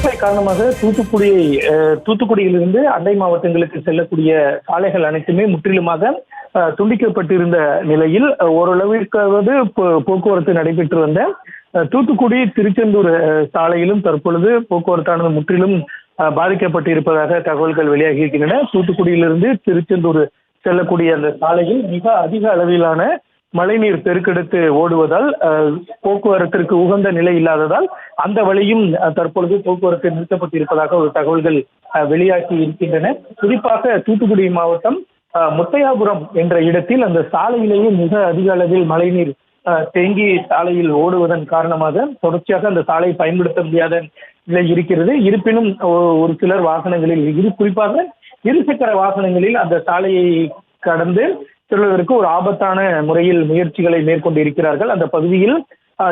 கனமழை காரணமாக தூத்துக்குடியிலிருந்து அண்டை மாவட்டங்களுக்கு செல்லக்கூடிய சாலைகள் அனைத்துமே முற்றிலுமாக துண்டிக்கப்பட்டிருந்த நிலையில் ஓரளவிற்காவது போக்குவரத்து நடைபெற்று வந்த தூத்துக்குடி திருச்செந்தூர் சாலையிலும் தற்பொழுது போக்குவரத்தானது முற்றிலும் பாதிக்கப்பட்டிருப்பதாக தகவல்கள் வெளியாகி இருக்கின்றன. தூத்துக்குடியிலிருந்து திருச்செந்தூர் செல்லக்கூடிய அந்த சாலையில் மிக அதிக அளவிலான மழைநீர் பெருக்கெடுத்து ஓடுவதால் போக்குவரத்திற்கு உகந்த நிலை இல்லாததால் அந்த வழியும் தற்பொழுது போக்குவரத்து நிறுத்தப்பட்டிருப்பதாக ஒரு தகவல்கள் வெளியாகி இருக்கின்றன. குறிப்பாக தூத்துக்குடி மாவட்டம் முத்தையாபுரம் என்ற இடத்தில் அந்த சாலையிலேயே மிக அதிக அளவில் மழைநீர் தேங்கி சாலையில் ஓடுவதன் காரணமாக தொடர்ச்சியாக அந்த சாலை பயன்படுத்த முடியாத நிலை இருக்கிறது. இருப்பினும் ஒரு சிலர் வாகனங்களில் குறிப்பாக இருசக்கர வாகனங்களில் அந்த சாலையை கடந்து செல்வதற்கு ஒரு ஆபத்தான முறையில் முயற்சிகளை மேற்கொண்டு இருக்கிறார்கள். அந்த பகுதியில்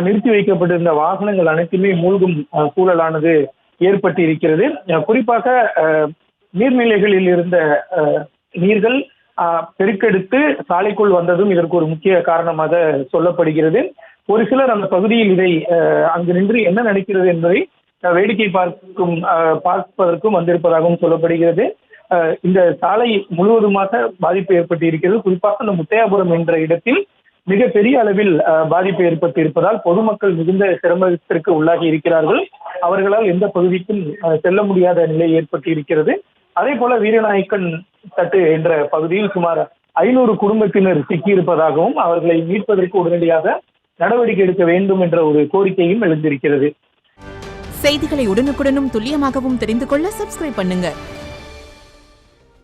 நிறுத்தி வைக்கப்பட்டிருந்த வாகனங்கள் அனைத்துமே மூழ்கும் சூழலானது ஏற்பட்டு இருக்கிறது. குறிப்பாக நீர்நிலைகளில் இருந்த நீர்கள் பெருக்கெடுத்து சாலைக்குள் வந்ததும் இதற்கு ஒரு முக்கிய காரணமாக சொல்லப்படுகிறது. ஒரு சிலர் அந்த பகுதியில் இதை அங்கு நின்று என்ன நடக்கிறது என்பதை வேடிக்கை பார்ப்பதற்கும் வந்திருப்பதாகவும் சொல்லப்படுகிறது. இந்த சாலை முழுவதுமாக பாதிப்பு ஏற்பட்டு இருக்கிறது. குறிப்பாக அந்த முத்தையாபுரம் என்ற இடத்தில் மிகப்பெரிய அளவில் பாதிப்பு ஏற்பட்டு இருப்பதால் பொதுமக்கள் மிகுந்த சிரமத்திற்கு உள்ளாகி இருக்கிறார்கள். அவர்களால் எந்த பகுதிக்கும் செல்ல முடியாத நிலை ஏற்பட்டு இருக்கிறது. அதே போல வீரநாயக்கன் தட்டு என்ற பகுதியில் சுமார் 500 குடும்பத்தினர் சிக்கியிருப்பதாகவும் அவர்களை மீட்பதற்கு உடனடியாக நடவடிக்கை எடுக்க வேண்டும் என்ற ஒரு கோரிக்கையும் எழுந்திருக்கிறது. செய்திகளை உடனுக்குடனும் துல்லியமாகவும் தெரிந்து கொள்ள சப்ஸ்கிரைப் பண்ணுங்க.